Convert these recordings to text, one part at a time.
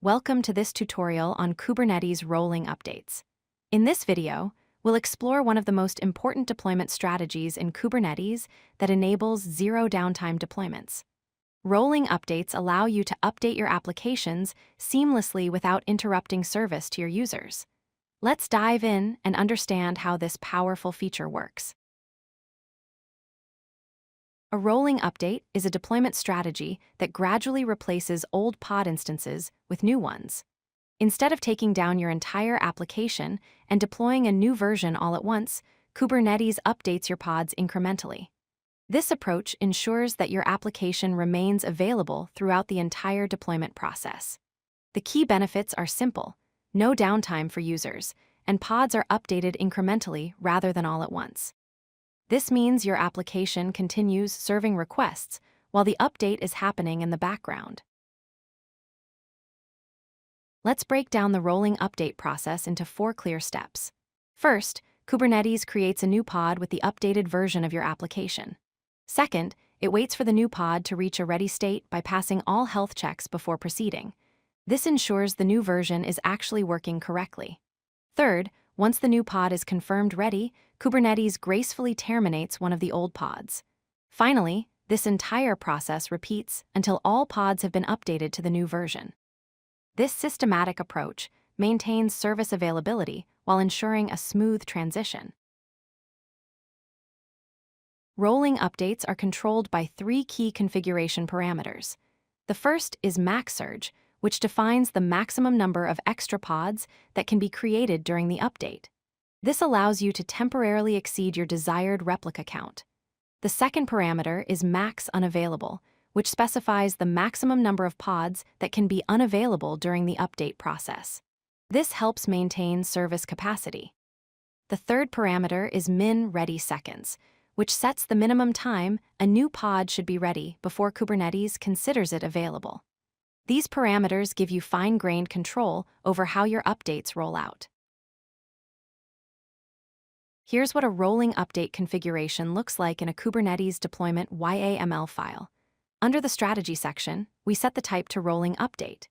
Welcome to this tutorial on Kubernetes rolling updates. In this video, we'll explore one of the most important deployment strategies in Kubernetes that enables zero downtime deployments. Rolling updates allow you to update your applications seamlessly without interrupting service to your users. Let's dive in and understand how this powerful feature works. A rolling update is a deployment strategy that gradually replaces old pod instances with new ones. Instead of taking down your entire application and deploying a new version all at once, Kubernetes updates your pods incrementally. This approach ensures that your application remains available throughout the entire deployment process. The key benefits are simple: no downtime for users, and pods are updated incrementally rather than all at once. This means your application continues serving requests while the update is happening in the background. Let's break down the rolling update process into 4 clear steps. First, Kubernetes creates a new pod with the updated version of your application. Second, it waits for the new pod to reach a ready state by passing all health checks before proceeding. This ensures the new version is actually working correctly. Third, once the new pod is confirmed ready, Kubernetes gracefully terminates one of the old pods. Finally, this entire process repeats until all pods have been updated to the new version. This systematic approach maintains service availability while ensuring a smooth transition. Rolling updates are controlled by 3 key configuration parameters. The first is max surge, which defines the maximum number of extra pods that can be created during the update. This allows you to temporarily exceed your desired replica count. The second parameter is max unavailable, which specifies the maximum number of pods that can be unavailable during the update process. This helps maintain service capacity. The third parameter is min ready seconds, which sets the minimum time a new pod should be ready before Kubernetes considers it available. These parameters give you fine-grained control over how your updates roll out. Here's what a rolling update configuration looks like in a Kubernetes deployment YAML file. Under the Strategy section, we set the type to Rolling Update.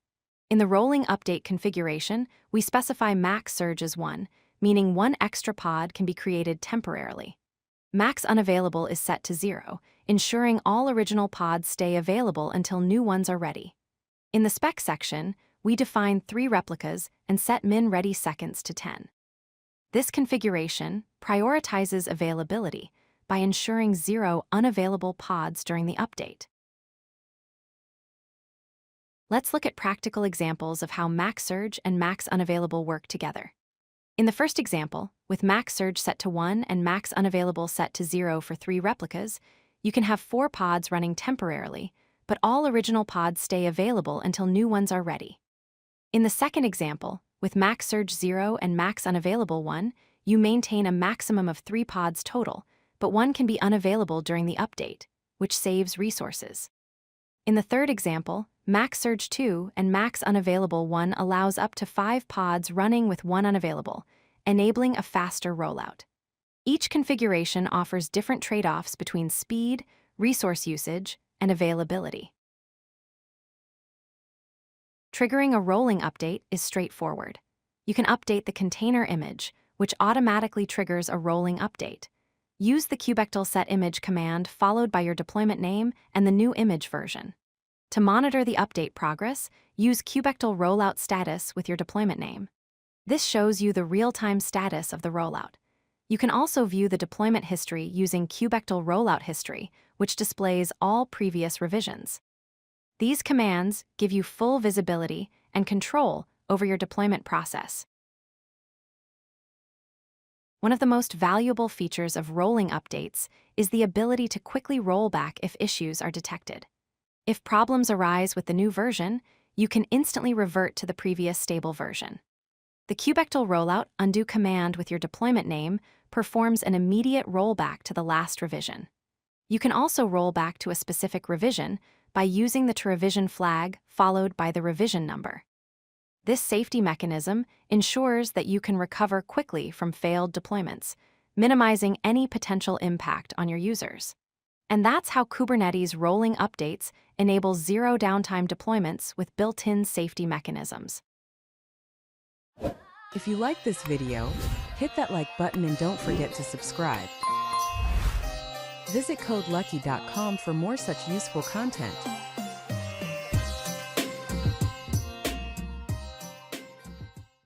In the Rolling Update configuration, we specify max surge as 1, meaning 1 extra pod can be created temporarily. Max unavailable is set to 0, ensuring all original pods stay available until new ones are ready. In the Spec section, we define 3 replicas and set min ready seconds to 10. This configuration prioritizes availability by ensuring 0 unavailable pods during the update. Let's look at practical examples of how max surge and max unavailable work together. In the first example, with max surge set to 1 and max unavailable set to 0 for 3 replicas, you can have 4 pods running temporarily, but all original pods stay available until new ones are ready. In the second example, with max surge 0 and max unavailable 1, you maintain a maximum of 3 pods total, but 1 can be unavailable during the update, which saves resources. In the third example, max surge 2 and max unavailable 1 allows up to 5 pods running with 1 unavailable, enabling a faster rollout. Each configuration offers different trade-offs between speed, resource usage, and availability. Triggering a rolling update is straightforward. You can update the container image, which automatically triggers a rolling update. Use the kubectl set image command followed by your deployment name and the new image version. To monitor the update progress, use kubectl rollout status with your deployment name. This shows you the real-time status of the rollout. You can also view the deployment history using kubectl rollout history, which displays all previous revisions. These commands give you full visibility and control over your deployment process. One of the most valuable features of rolling updates is the ability to quickly roll back if issues are detected. If problems arise with the new version, you can instantly revert to the previous stable version. The kubectl rollout undo command with your deployment name performs an immediate rollback to the last revision. You can also roll back to a specific revision by using the toRevision flag followed by the revision number. This safety mechanism ensures that you can recover quickly from failed deployments, minimizing any potential impact on your users. And that's how Kubernetes rolling updates enables zero downtime deployments with built-in safety mechanisms. If you like this video, hit that like button and don't forget to subscribe. Visit CodeLucky.com for more such useful content.